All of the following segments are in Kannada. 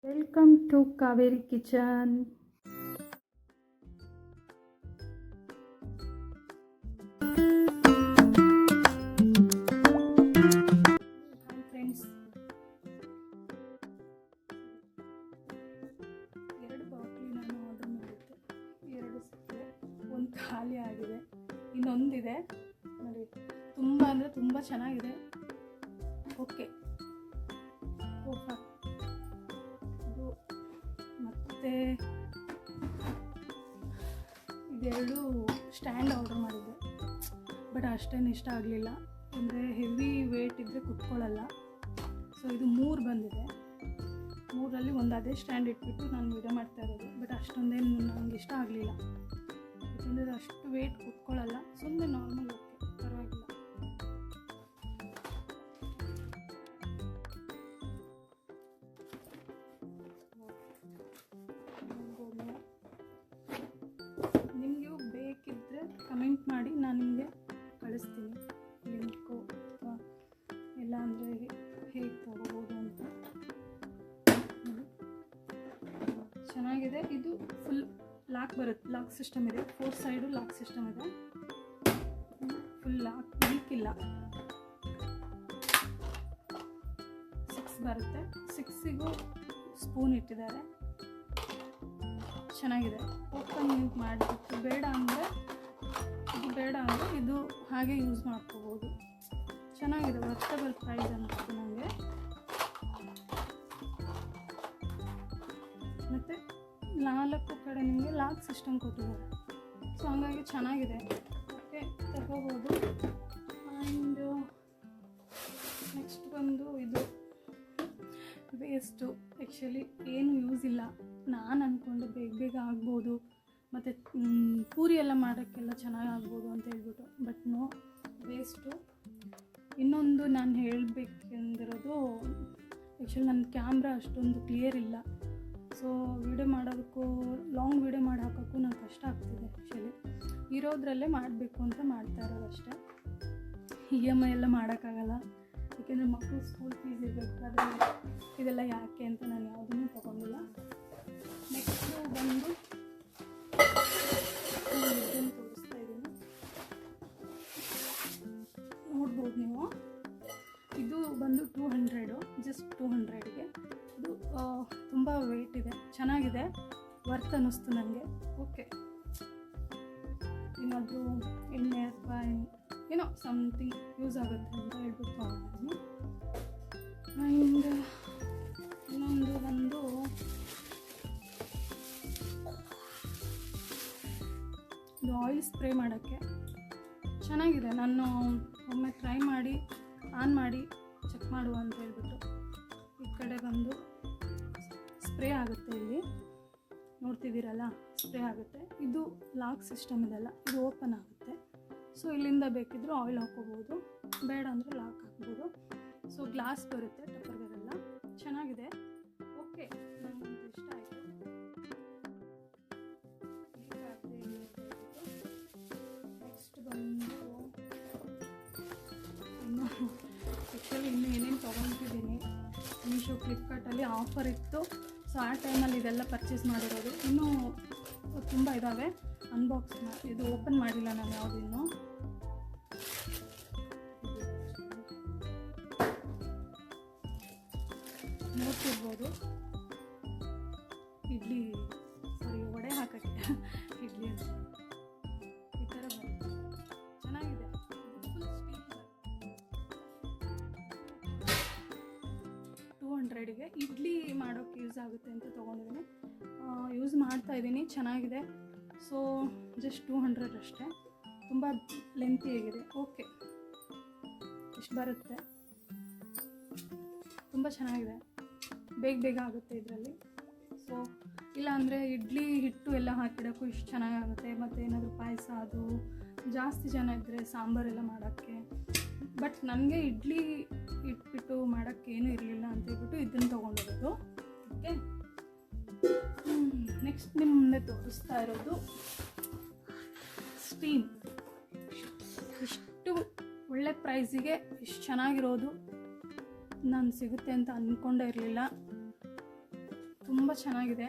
Welcome to Kaveri kitchen. Hi friends, 2 ಬಾಟ್ಲಿ ನಾನು ಆರ್ಡರ್ ಮಾಡಿದ್ದೆ. 2 ಸಿಕ್ಕಿದೆ, ಒಂದು ಖಾಲಿ ಆಗಿದೆ, ಇನ್ನೊಂದಿದೆ ನೋಡಿ. ತುಂಬ ಅಂದರೆ ತುಂಬ ಚೆನ್ನಾಗಿದೆ. ಓಕೆ, ಇದು ಮತ್ತು ಇದೆರಡು ಸ್ಟ್ಯಾಂಡ್ ಆರ್ಡರ್ ಮಾಡಿದ್ದೆ, ಬಟ್ ಅಷ್ಟೇನು ಇಷ್ಟ ಆಗಲಿಲ್ಲ. ಅಂದರೆ ಹೆವಿ ವೇಟ್ ಇದ್ದರೆ ಕುತ್ಕೊಳ್ಳಲ್ಲ. ಸೊ ಇದು 3 ಬಂದಿದೆ. 3ರಲ್ಲಿ ಒಂದು ಅದೇ ಸ್ಟ್ಯಾಂಡ್ ಇಟ್ಬಿಟ್ಟು ನಾನು ವಿಡಿಯೋ ಮಾಡ್ತಾ ಇರೋದು. ಬಟ್ ಅಷ್ಟೊಂದೇನು ನನಗೆ ಇಷ್ಟ ಆಗಲಿಲ್ಲ, ಯಾಕೆಂದರೆ ಅಷ್ಟು ವೇಟ್ ಕುತ್ಕೊಳ್ಳಲ್ಲ. ಸುಮ್ಮನೆ ನಾರ್ಮಲ್, ಓಕೆ, ಪರವಾಗಿಲ್ಲ. ನಿಮಗೂ ಬೇಕಿದ್ದರೆ ಕಮೆಂಟ್ ಮಾಡಿ, ನಾನು ನಿಮಗೆ ಕಳಿಸ್ತೀನಿ ಲಿಂಕು, ಅಥವಾ ಇಲ್ಲ ಅಂದರೆ ಹೇಗೆ ತಗೋಬೋದು ಅಂತ. ಚೆನ್ನಾಗಿದೆ. ಇದು ಫುಲ್ ಲಾಕ್ ಬರುತ್ತೆ, ಲಾಕ್ ಸಿಸ್ಟಮ್ ಇದೆ. 4 ಸೈಡು ಲಾಕ್ ಸಿಸ್ಟಮ್ ಇದೆ. ಫುಲ್ ಲಾಕ್ ಇಲ್ಲ. 6 ಬರುತ್ತೆ. 6ಗೂ ಸ್ಪೂನ್ ಇಟ್ಟಿದ್ದಾರೆ. ಚೆನ್ನಾಗಿದೆ. ಓಪನ್ ಮಾಡಿಬಿಟ್ಟು ಬೇಡ ಅಂದರೆ ಇದು ಹಾಗೆ ಯೂಸ್ ಮಾಡ್ಕೋಬೋದು. ಚೆನ್ನಾಗಿದೆ, ವರ್ತೆಬಲ್ ಪ್ರೈಸ್ ಅನಿಸ್ತು ನನಗೆ. ಮತ್ತು 4 ಕಡೆ ನಿಮಗೆ ಲಾಕ್ ಸಿಸ್ಟಮ್ ಕೊಟ್ಟಿದ್ದಾರೆ. ಸೊ ಹಂಗಾಗಿ ಚೆನ್ನಾಗಿದೆ. ಓಕೆ, ತಗೋಬೋದು. ಆ್ಯಂಡ್ ನೆಕ್ಸ್ಟ್ ಬಂದು ಇದು ವೇಸ್ಟು. ಆ್ಯಕ್ಚುಲಿ ಏನು ಯೂಸ್ ಇಲ್ಲ. ನಾನು ಅಂದ್ಕೊಂಡು ಬೇಗ ಆಗ್ಬೋದು, ಮತ್ತು ಪೂರಿ ಎಲ್ಲ ಮಾಡೋಕ್ಕೆಲ್ಲ ಚೆನ್ನಾಗಿ ಆಗ್ಬೋದು ಅಂತ ಹೇಳ್ಬಿಟ್ಟು. But no, waste. ಇನ್ನೊಂದು ನಾನು ಹೇಳಬೇಕೆಂದಿರೋದು, ಆ್ಯಕ್ಚುಲಿ ನನ್ನ ಕ್ಯಾಮ್ರಾ ಅಷ್ಟೊಂದು ಕ್ಲಿಯರ್ ಇಲ್ಲ. ಸೊ ವೀಡಿಯೋ ಮಾಡೋದಕ್ಕೂ, ಲಾಂಗ್ ವೀಡಿಯೋ ಮಾಡಿ ಹಾಕೋಕ್ಕೂ ನಂಗೆ ಕಷ್ಟ ಆಗ್ತಿದೆ. ಆ್ಯಕ್ಚುಲಿ ಇರೋದ್ರಲ್ಲೇ ಮಾಡಬೇಕು ಅಂತ ಮಾಡ್ತಾ ಇರೋದಷ್ಟೇ. EMI ಎಲ್ಲ ಮಾಡೋಕ್ಕಾಗಲ್ಲ, ಏಕೆಂದರೆ ಮಕ್ಕಳು ಸ್ಕೂಲ್ ಫೀಸ್ ಇರಬೇಕು. ಆದರೆ ಇದೆಲ್ಲ ಯಾಕೆ ಅಂತ ನಾನು ಯಾವುದನ್ನೂ ತೊಗೊಂಡಿಲ್ಲ. ನೆಕ್ಸ್ಟು ಬಂದು ಇದನ್ನು ತೋರಿಸ್ತಾ ಇದ್ದೀನಿ, ನೋಡ್ಬೋದು ನೀವು. ಇದು ಬಂದು 200, ಜಸ್ಟ್ 200ಗೆ. ಇದು ತುಂಬ ವೆಯ್ಟ್ ಇದೆ, ಚೆನ್ನಾಗಿದೆ, ವರ್ತ್ ಅನ್ನಿಸ್ತು ನನಗೆ. ಓಕೆ, ಏನಾದರೂ ಎಣ್ಣೆ ಅಥವಾ ಏನೋ ಸಮಥಿಂಗ್ ಯೂಸ್ ಆಗುತ್ತೆ ಅಂತ ಹೇಳ್ಬಿಟ್ಟು ತೊಗೊಂಡಿದ್ದೀನಿ. ಆ್ಯಂಡ್ ಇನ್ನೊಂದು ಬಂದು ಇದು ಆಯಿಲ್ ಸ್ಪ್ರೇ ಮಾಡೋಕ್ಕೆ ಚೆನ್ನಾಗಿದೆ. ನಾನು ಒಮ್ಮೆ ಟ್ರೈ ಮಾಡಿ ಆನ್ ಮಾಡಿ ಚೆಕ್ ಮಾಡುವ ಅಂತ ಹೇಳ್ಬಿಟ್ಟು. ಈ ಕಡೆ ಬಂದು ಸ್ಪ್ರೇ ಆಗುತ್ತೆ, ಇಲ್ಲಿ ನೋಡ್ತಿದ್ದೀರಲ್ಲ, ಸ್ಪ್ರೇ ಆಗುತ್ತೆ. ಇದು ಲಾಕ್ ಸಿಸ್ಟಮ್ ಇದೆಲ್ಲ, ಇದು ಓಪನ್ ಆಗುತ್ತೆ. ಸೊ ಇಲ್ಲಿಂದ ಬೇಕಿದ್ದರೂ ಆಯಿಲ್ ಹಾಕೋಬೋದು, ಬೇಡ ಅಂದರೆ ಲಾಕ್ ಹಾಕ್ಬೋದು. ಸೊ ಗ್ಲಾಸ್ ಬರುತ್ತೆ, ಟಪ್ಪರ್ ಬರಲ್ಲ. ಚೆನ್ನಾಗಿದೆ. ಓಕೆ, ನನಗಂತೂ ಇಷ್ಟ ಆಯಿತು. ನೆಕ್ಸ್ಟ್ ಬಂದು ಇನ್ನೂ ಏನೇನು ತೊಗೊತಿದ್ದೀನಿ. ಮೀಶೋ, ಫ್ಲಿಪ್ಕಾರ್ಟಲ್ಲಿ ಆಫರ್ ಇತ್ತು. ಸೊ ಆ ಟೈಮಲ್ಲಿ ಇದೆಲ್ಲ ಪರ್ಚೇಸ್ ಮಾಡಿರೋದು. ಇನ್ನೂ ತುಂಬ ಇದ್ದಾವೆ. ಇದು ಓಪನ್ ಮಾಡಿಲ್ಲ ನಾನು ಯಾವುದಿನ್ನೂ. ನೋಡ್ತಿರ್ಬೋದು, ವಡೆ ಹಾಕೋಕ್ಕೆ ಇಡ್ಲಿ ಅಂತ ಈ ಥರ ಬರುತ್ತೆ. ಚೆನ್ನಾಗಿದೆ. Full steel. 200ಗೆ ಇಡ್ಲಿ ಮಾಡೋಕ್ಕೆ ಯೂಸ್ ಆಗುತ್ತೆ ಅಂತ ತೊಗೊಂಡಿದ್ದೀನಿ. ಯೂಸ್ ಮಾಡ್ತಾಯಿದ್ದೀನಿ, ಚೆನ್ನಾಗಿದೆ. ಸೊ ಜಸ್ಟ್ 200 ಅಷ್ಟೇ. ತುಂಬ ಲೆಂತಿಯಾಗಿದೆ. ಓಕೆ, ಇಷ್ಟು ಬರುತ್ತೆ. ತುಂಬ ಚೆನ್ನಾಗಿದೆ, ಬೇಗ ಆಗುತ್ತೆ ಇದರಲ್ಲಿ. ಸೊ ಇಲ್ಲಾಂದರೆ ಇಡ್ಲಿ ಹಿಟ್ಟು ಎಲ್ಲ ಹಾಕಿಡೋಕ್ಕೂ ಇಷ್ಟು ಚೆನ್ನಾಗಾಗುತ್ತೆ. ಮತ್ತು ಏನಾದರೂ ಪಾಯಸ, ಅದು ಜಾಸ್ತಿ ಜನ ಇದ್ದರೆ ಸಾಂಬಾರೆಲ್ಲ ಮಾಡೋಕ್ಕೆ. ಬಟ್ ನನಗೆ ಇಡ್ಲಿ ಇಟ್ಬಿಟ್ಟು ಮಾಡೋಕ್ಕೆ ಏನೂ ಇರಲಿಲ್ಲ ಅಂತ ಹೇಳ್ಬಿಟ್ಟು ಇದನ್ನು ತೊಗೊಂಡಿರೋದು. ಓಕೆ, ನೆಕ್ಸ್ಟ್ ನಿಮ್ಮ ಮುಂದೆ ತೋರಿಸ್ತಾ ಇರೋದು ಸ್ಟೀಮ್. ಇಷ್ಟು ಒಳ್ಳೆ ಪ್ರೈಸಿಗೆ ಇಷ್ಟು ಚೆನ್ನಾಗಿರೋದು ನಾನು ಸಿಗುತ್ತೆ ಅಂತ ಅಂದ್ಕೊಂಡೇ ಇರಲಿಲ್ಲ. ತುಂಬ ಚೆನ್ನಾಗಿದೆ,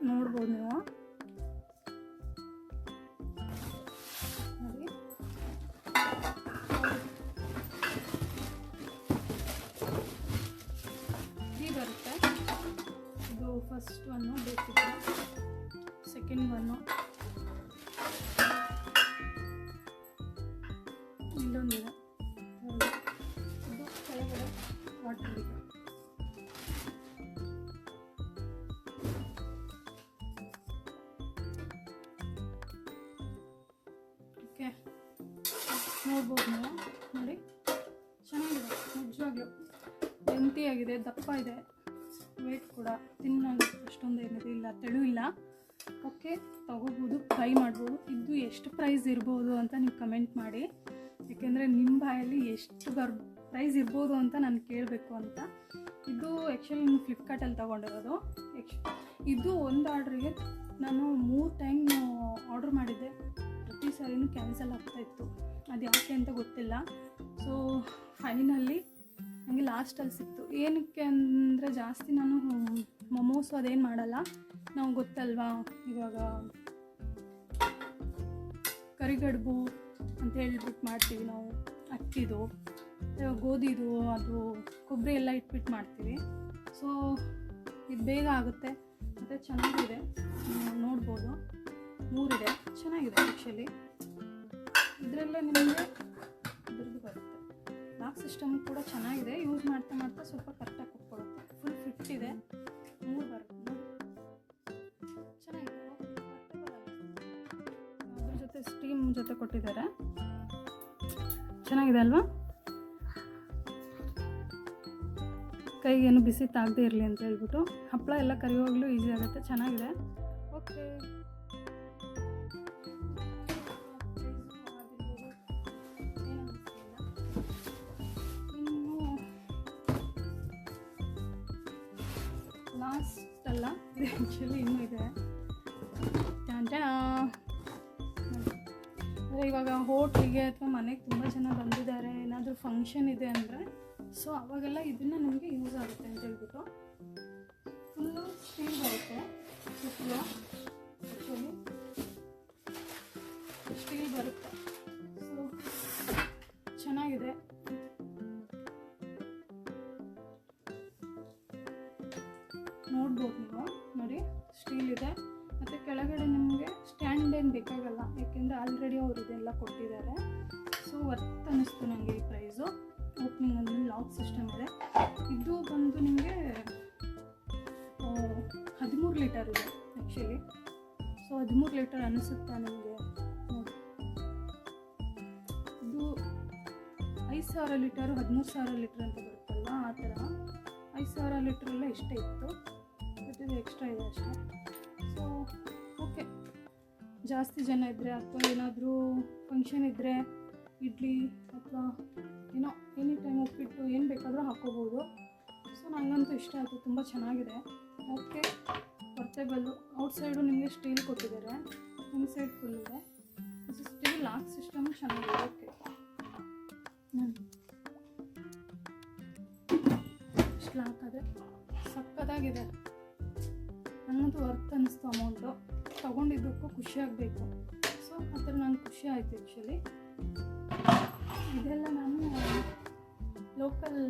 ನೋಡ್ಬೋದು ನೀವು. ನೋಡಿ, ಈ ಬರುತ್ತೆ. ಇದು ಫಸ್ಟ್ ಒನ್ನು ಬೇಕಿದೆ, ಸೆಕೆಂಡ್ ಒನ್ನು, ಇಲ್ಲೊಂದಿದೆ, ಇದು ಕೆಳಗಡೆ ವಾಟರ್ ಇದೆ. ಓಕೆ, ನೋಡ್ಬೋದು ನೀವು. ನೋಡಿ, ಚೆನ್ನಾಗಿದೆ, ನಿಜವಾಗ್ಲೂ ಲೆಂತಿಯಾಗಿದೆ, ದಪ್ಪ ಇದೆ, ವೇಟ್ ಕೂಡ ತಿನ್ನಾಗುತ್ತೆ, ಅಷ್ಟೊಂದು ಏನಿದೆ ಇಲ್ಲ, ತೆಳು ಇಲ್ಲ. ಓಕೆ, ತೊಗೋಬೋದು, ಟ್ರೈ ಮಾಡ್ಬೋದು. ಇದು ಎಷ್ಟು ಪ್ರೈಸ್ ಇರ್ಬೋದು ಅಂತ ನೀವು ಕಮೆಂಟ್ ಮಾಡಿ, ಯಾಕೆಂದರೆ ನಿಮ್ಮ ಬಾಯಲ್ಲಿ ಎಷ್ಟು ಪ್ರೈಸ್ ಇರ್ಬೋದು ಅಂತ ನಾನು ಕೇಳಬೇಕು ಅಂತ. ಇದು ಆ್ಯಕ್ಚುಲಿ ನಾನು ಫ್ಲಿಪ್ಕಾರ್ಟಲ್ಲಿ ತೊಗೊಂಡಿರೋದು. ಇದು ಒಂದು ಆರ್ಡ್ರಿಗೆ ನಾನು 3 ಟೈಮ್ ಆರ್ಡ್ರ್ ಮಾಡಿದ್ದೆ, ಪ್ರತಿ ಸಾರಿನೂ ಕ್ಯಾನ್ಸಲ್ ಆಗ್ತಾಯಿತ್ತು. ಅದು ಯಾಕೆ ಅಂತ ಗೊತ್ತಿಲ್ಲ. ಸೊ ಫೈನಲ್ಲಿ ನನಗೆ ಲಾಸ್ಟಲ್ಲಿ ಸಿಕ್ತು. ಏನಕ್ಕೆ ಅಂದರೆ ಜಾಸ್ತಿ ನಾನು ಮೊಮೋಸು ಅದೇನು ಮಾಡಲ್ಲ, ನಾವು ಗೊತ್ತಲ್ವಾ ಇವಾಗ ಕರಿಗಡುಬು ಅಂತ ಹೇಳ್ಬಿಟ್ಟು ಮಾಡ್ತೀವಿ ನಾವು, ಅಕ್ಕಿದು, ಗೋಧಿದು, ಅದು ಕೊಬ್ಬರಿ ಎಲ್ಲ ಇಟ್ಬಿಟ್ಟು ಮಾಡ್ತೀವಿ. ಸೊ ಇದು ಬೇಗ ಆಗುತ್ತೆ ಮತ್ತು ಚೆನ್ನಾಗಿದೆ, ನೋಡ್ಬೋದು. 3 ಇದೆ, ಚೆನ್ನಾಗಿದೆ ಆ್ಯಕ್ಚುಲಿ. ಇದರಲ್ಲೇ ನಿಮಗೆ ಇದ್ರದ್ದು ಬರುತ್ತೆ. ಲಾಕ್ ಸಿಸ್ಟಮ್ ಕೂಡ ಚೆನ್ನಾಗಿದೆ, ಯೂಸ್ ಮಾಡ್ತಾ ಮಾಡ್ತಾ ಸ್ವಲ್ಪ ಕರೆಕ್ಟಾಗಿ ಕೊಟ್ಕೊಡುತ್ತೆ. ಫುಲ್ ಫಿಟ್ ಇದೆ, 3 ಬರುತ್ತೆ, ಚೆನ್ನಾಗಿದೆ. ಅದ್ರ ಜೊತೆ ಸ್ಟೀಮ್ ಜೊತೆ ಕೊಟ್ಟಿದ್ದಾರೆ, ಚೆನ್ನಾಗಿದೆ ಅಲ್ವಾ? ಕೈಗೇನು ಬಿಸಿ ತಾಗದೇ ಇರಲಿ ಅಂತ ಹೇಳ್ಬಿಟ್ಟು ಹಪ್ಪಳ ಎಲ್ಲ ಕರಿಯೋವಾಗಲೂ ಈಸಿ ಆಗುತ್ತೆ, ಚೆನ್ನಾಗಿದೆ. ಓಕೆ, ಇನ್ನು ಲಾಸ್ಟ್ ಅಲ್ಲ, ಇದು ಆ್ಯಕ್ಚುಲಿ ಇನ್ನೂ ಇದೆ. ಇವಾಗ ಹೋಟ್ಲಿಗೆ ಅಥವಾ ಮನೆಗೆ ತುಂಬ ಜನ ಬಂದಿದ್ದಾರೆ, ಏನಾದರೂ ಫಂಕ್ಷನ್ ಇದೆ ಅಂದರೆ, ಸೊ ಅವಾಗೆಲ್ಲ ಇದನ್ನು ನಮಗೆ ಯೂಸ್ ಆಗುತ್ತೆ ಅಂತ ಹೇಳ್ಬಿಟ್ಟು. ಫುಲ್ಲು ಸ್ಟೀಲ್ ಬರುತ್ತೆ, ಸುತ್ತಲೂ ಆ್ಯಕ್ಚುಲಿ ಸ್ಟೀಲ್ ಬರುತ್ತೆ. ಸೊ ಚೆನ್ನಾಗಿದೆ, ನೋಡ್ಬೋದು ನೀವು. ನೋಡಿ, ಸ್ಟೀಲ್ ಇದೆ, ಮತ್ತು ಕೆಳಗಡೆ ನಿಮಗೆ ಸ್ಟ್ಯಾಂಡ್ ಏನು ಬೇಕಾಗಲ್ಲ, ಯಾಕೆಂದರೆ ಆಲ್ರೆಡಿ ಅವರು ಇದೆಲ್ಲ ಕೊಟ್ಟಿದ್ದಾರೆ. ಸೊ ವರ್ತ್ ಅನ್ನಿಸ್ತು ನನಗೆ ಈ ಪ್ರೈಸು. ಓಪನಿಂಗ್ ಅಂದರೆ ಲಾಕ್ ಸಿಸ್ಟಮ್ ಇದೆ. ಇದು ಬಂದು ನಿಮಗೆ 13 ಲೀಟರ್ ಇದೆ ಆ್ಯಕ್ಚುಲಿ. ಸೊ 13 ಲೀಟರ್ ಅನಿಸುತ್ತಾ ನಿಮಗೆ? ಇದು 5,000 ಲೀಟರು 13,000 ಲೀಟ್ರ್ ಅಂತ ಬರುತ್ತಲ್ಲ, ಆ ಥರ 5,000 ಲೀಟ್ರೆಲ್ಲ ಇಷ್ಟೇ ಇತ್ತು, ಬಟ್ ಇದು ಎಕ್ಸ್ಟ್ರಾ ಇದೆ ಅಷ್ಟೇ. ಸೊ ಓಕೆ, ಜಾಸ್ತಿ ಜನ ಇದ್ದರೆ ಅಥವಾ ಏನಾದರೂ ಫಂಕ್ಷನ್ ಇದ್ದರೆ ಇಡ್ಲಿ ಅಥವಾ ಏನೋ ಎನಿ ಟೈಮ್ ಉಪ್ಪಿಟ್ಟು ಏನು ಬೇಕಾದರೂ ಹಾಕ್ಕೋಬೋದು. ಸೊ ನನಗಂತೂ ಇಷ್ಟ ಆಯಿತು, ತುಂಬ ಚೆನ್ನಾಗಿದೆ. ಓಕೆ, ಪೋರ್ಟೇಬಲ್ಲು. ಔಟ್ಸೈಡು ನಿಮಗೆ ಸ್ಟೀಲ್ ಕೊಟ್ಟಿದ್ದಾರೆ, ಇನ್ಸೈಡ್ ಫುಲ್ ಇದೆ. ಸ್ಟೀಲ್ ಲಾಕ್ ಸಿಸ್ಟಮ್ ಚೆನ್ನಾಗಿದೆ. ಓಕೆ, ಇಷ್ಟು ಲಾಕ್ ಅದೇ ಸಕ್ಕತ್ತಾಗಿದೆ. ನನಗಂತೂ ವರ್ತ್ ಅನ್ನಿಸ್ತು ಅಮೌಂಟು. ತೊಗೊಂಡಿದ್ದಕ್ಕೂ ಖುಷಿ ಆಗಬೇಕು. ಸೊ ಆ ಥರ ನಂಗೆ ಖುಷಿ ಆಯಿತು ಆ್ಯಕ್ಚುಲಿ. ಇದೆಲ್ಲ ನಾನು ಲೋಕಲ್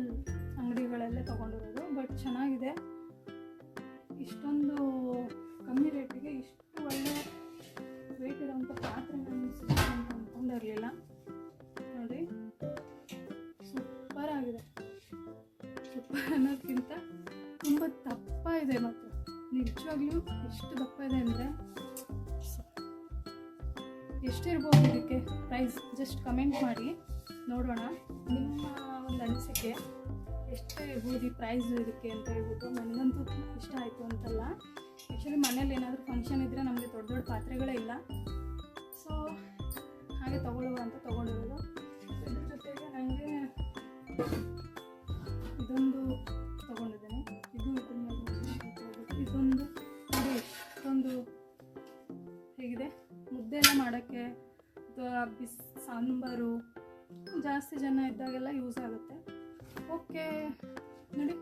ಅಂಗಡಿಗಳಲ್ಲೇ ತೊಗೊಂಡಿರೋದು, ಬಟ್ ಚೆನ್ನಾಗಿದೆ. ಇಷ್ಟೊಂದು ಕಮ್ಮಿ ರೇಟಿಗೆ ಇಷ್ಟು ಒಳ್ಳೆ ವೇಟ್ ಇರೋವಂಥ ಪಾತ್ರೆ ನಾನು ಸಿಗುತ್ತೆ ಅಂತ ಅಂದ್ಕೊಂಡಿರಲಿಲ್ಲ. ನೋಡಿ, ಸೂಪರ್ ಆಗಿದೆ. ಸೂಪರ್ ಅನ್ನೋದಕ್ಕಿಂತ ತುಂಬ ದಪ್ಪ ಇದೆ ಮಾತ್ರ, ನಿಜವಾಗ್ಲೂ ಎಷ್ಟು ದಪ್ಪ ಇದೆ ಅಂದರೆ. ಎಷ್ಟಿರ್ಬೋದು ಇದಕ್ಕೆ ಪ್ರೈಸ್? ಜಸ್ಟ್ ಕಮೆಂಟ್ ಮಾಡಿ ನೋಡೋಣ, ನಿಮ್ಮ ಒಂದು ಅನಿಸಿಕೆ ಎಷ್ಟು ಇರ್ಬೋದು ಈ ಪ್ರೈಸು ಇದಕ್ಕೆ ಅಂತ ಹೇಳ್ಬಿಟ್ಟು. ನನಗಂತೂ ಇಷ್ಟ ಆಯಿತು ಅಂತಲ್ಲ, ಆ್ಯಕ್ಚುಲಿ ಮನೇಲಿ ಏನಾದರೂ ಫಂಕ್ಷನ್ ಇದ್ದರೆ ನಮಗೆ ದೊಡ್ಡ ದೊಡ್ಡ ಪಾತ್ರೆಗಳೇ ಇಲ್ಲ. ಸೊ ಹಾಗೆ ತೊಗೊಳ್ಳುವ ಅಂತ ತೊಗೊಂಡಿರೋದು. ಇದ್ರ ಜೊತೆಗೆ ನನಗೆ ಇದೊಂದು ತೊಗೊಂಡಿದ್ದೇನೆ. ಇದೊಂದು ನೋಡಿ, ಇಷ್ಟೊಂದು ಹೇಗಿದೆ, ಮುದ್ದೆ ಎಲ್ಲ ಮಾಡೋಕ್ಕೆ ಅಥವಾ ಸಾಂಬಾರು ಜಾಸ್ತಿ ಜನ ಇದ್ದಾಗೆಲ್ಲ ಯೂಸ್ ಆಗುತ್ತೆ. ಓಕೆ, ನೋಡಿ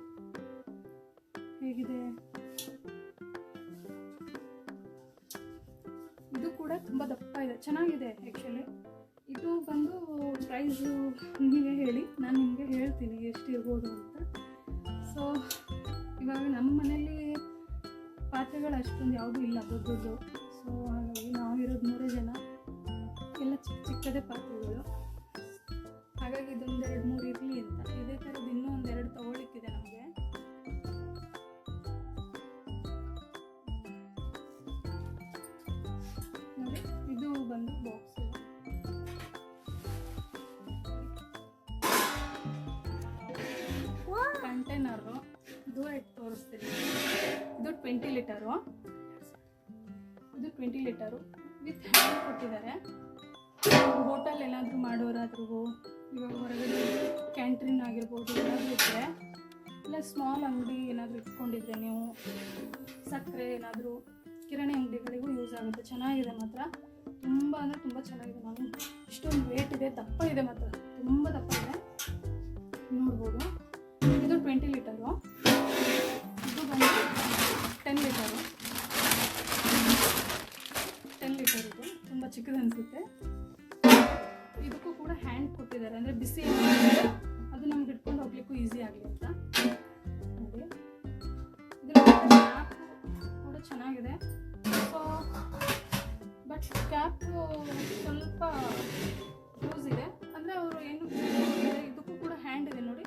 ತುಂಬ ದಪ್ಪ ಇದೆ, ಚೆನ್ನಾಗಿದೆ ಆ್ಯಕ್ಚುಲಿ. ಇದು ಬಂದು ಪ್ರೈಸು ನೀವೇ ಹೇಳಿ, ನಾನು ನಿಮಗೆ ಹೇಳ್ತೀನಿ ಎಷ್ಟು ಇರ್ಬೋದು ಅಂತ. ಸೊ ಇವಾಗ ನಮ್ಮ ಮನೇಲಿ ಪಾತ್ರೆಗಳು ಅಷ್ಟೊಂದು ಯಾವುದೂ ಇಲ್ಲ ದೊಡ್ಡದು. ಸೊ ಹಾಗಾಗಿ ನಾವಿರೋದು 3 ಜನ, ಎಲ್ಲ ಚಿಕ್ಕ ಚಿಕ್ಕದೇ ಪಾತ್ರೆಗಳು. ಹಾಗಾಗಿ ಇದೊಂದು 2-3 ಇರಲಿ ಅಂತ. ಇದೇ ಥರದ್ದು ಇನ್ನೂ 1-2 ತೊಗೊಳ್ಳಿಕ್ಕಿದೆ ನಮಗೆ. ನೋಡಿ, ಇದು ಬಂದು ಬಾಕ್ಸ್ ಕಂಟೈನರು. ದೂರ ಇಟ್ಟು ತೋರಿಸ್ತೀನಿ. ಇದು 20 ಲೀಟರು. ಇದು 20 ಲೀಟರು ವಿತ್ ಹ್ಯಾಂಡ್ ಕೊಟ್ಟಿದ್ದಾರೆ. ಹೋಟೆಲ್ ಏನಾದರೂ ಮಾಡೋರಾದ್ರೂ, ಇವಾಗ ಹೊರಗಡೆ ಕ್ಯಾಂಟೀನ್ ಆಗಿರ್ಬೋದು ಏನಾದರೂ ಇದ್ದರೆ, ಇಲ್ಲ ಸ್ಮಾಲ್ ಅಂಗಡಿ ಏನಾದರೂ ಇಟ್ಕೊಂಡಿದ್ರೆ ನೀವು, ಸಕ್ಕರೆ ಏನಾದರೂ ಕಿರಾಣಿ ಅಂಗಡಿಗಳಿಗೂ ಯೂಸ್ ಆಗುತ್ತೆ. ಚೆನ್ನಾಗಿದೆ ಮಾತ್ರ, ತುಂಬ ಅಂದರೆ ತುಂಬ ಚೆನ್ನಾಗಿದೆ. ನಾನು ಇಷ್ಟೊಂದು ವೇಟ್ ಇದೆ, ದಪ್ಪ ಇದೆ ಮಾತ್ರ, ತುಂಬ ದಪ್ಪ ಇದೆ, ನೋಡ್ಬೋದು. ಇದು 20 ಲೀಟರು. ಇದು ಬಂದು 10 ಲೀಟರು. 10 ಲೀಟರ್ ಇದು ತುಂಬ ಚಿಕ್ಕದು ಅನಿಸುತ್ತೆ. ಇದಕ್ಕೂ ಕೂಡ ಹ್ಯಾಂಡ್ ಕೊಟ್ಟಿದ್ದಾರೆ, ಅಂದರೆ ಬಿಸಿ ಅದು ನಮ್ಗೆ ಇಟ್ಕೊಂಡು ಹೋಗ್ಲಿಕ್ಕೂ ಈಸಿ ಆಗಲಿ ಅಂತ. ನೋಡಿ, ಇದರ ಕ್ಯಾಪ್ ಕೂಡ ಚೆನ್ನಾಗಿದೆ. ಸೊ ಬಟ್ ಕ್ಯಾಪು ಸ್ವಲ್ಪ ಲೂಸ್ ಇದೆ, ಅಂದರೆ ಅವರು ಏನು ಇದಕ್ಕೂ ಕೂಡ ಹ್ಯಾಂಡ್ ಇದೆ. ನೋಡಿ,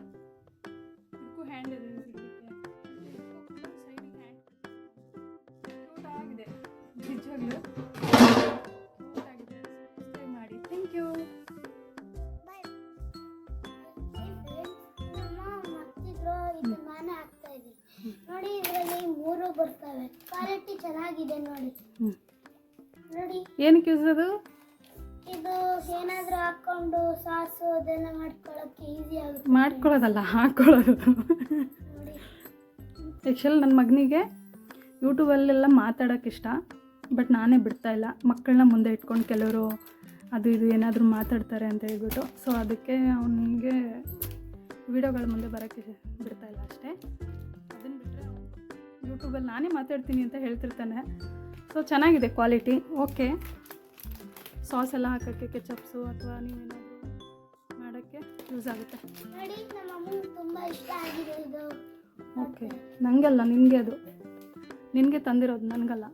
ಇದಕ್ಕೂ ಹ್ಯಾಂಡ್ ಇದೆ, ಸೈಡಿಗೆ ಹ್ಯಾಂಡ್ ಕ್ಯೂಟ್ ಆಗಿದೆ, ನಿಜವಾಗ್ಲೂ ಕ್ಯೂಟ್ ಆಗಿದೆ. ಸಬ್ಸ್ಕ್ರೈಬ್ ಮಾಡಿ, ಥ್ಯಾಂಕ್ ಯು. ನೋಡಿ, ಇದರಲ್ಲಿ 3 ಬರ್ತವೆ. ಕ್ವಾಲಿಟಿ ಚೆನ್ನಾಗಿದೆ ನೋಡಿ. ನೋಡಿ, ಏನಕ್ಕೆ ಯೂಸ್ ಅದು? ಇದು ಏನಾದರೂ ಹಾಕೊಂಡು ಸಾಸು ಅದೆಲ್ಲ ಮಾಡ್ಕೊಳ್ಳೋಕ್ಕೆ ಈಸಿ ಆಗುತ್ತೆ. ಮಾಡ್ಕೊಳ್ಳೋದಲ್ಲ, ಹಾಕ್ಕೊಳ್ಳೋದು. ನೋಡಿ, ಆ್ಯಕ್ಚುಲಿ ನನ್ನ ಮಗನಿಗೆ ಯೂಟ್ಯೂಬಲ್ಲೆಲ್ಲ ಮಾತಾಡೋಕ್ಕೆ ಇಷ್ಟ, ಬಟ್ ನಾನೇ ಬಿಡ್ತಾಯಿಲ್ಲ. ಮಕ್ಕಳನ್ನ ಮುಂದೆ ಇಟ್ಕೊಂಡು ಕೆಲವರು ಅದು ಇದು ಏನಾದರೂ ಮಾತಾಡ್ತಾರೆ ಅಂತ ಹೇಳ್ಬಿಟ್ಟು. ಸೊ ಅದಕ್ಕೆ ಅವನಿಗೆ ವಿಡಿಯೋಗಳ ಮುಂದೆ ಬರೋಕ್ಕೆ ಬಿಡ್ತಾಯಿಲ್ಲ ಅಷ್ಟೇ. ಅದನ್ನು ಬಿಟ್ಟರೆ ಯೂಟ್ಯೂಬಲ್ಲಿ ನಾನೇ ಮಾತಾಡ್ತೀನಿ ಅಂತ ಹೇಳ್ತಿರ್ತಾನೆ. ಸೊ ಚೆನ್ನಾಗಿದೆ ಕ್ವಾಲಿಟಿ, ಓಕೆ. ಸಾಸ್ ಎಲ್ಲ ಹಾಕೋಕ್ಕೆ, ಕೆಚಪ್ಸು ಅಥವಾ ನೀವೇನಾದರೂ ಮಾಡೋಕ್ಕೆ ಯೂಸ್ ಆಗುತ್ತೆ. ನೋಡಿ, ನಮ್ಮ ಅಮ್ಮಂಗೆ ತುಂಬ ಇಷ್ಟ ಆಗಿದೆ ಇದು. ಓಕೆ, ನನಗಲ್ಲ, ನಿನಗೆ ಅದು, ನಿನಗೆ ತಂದಿರೋದು, ನನಗಲ್ಲ.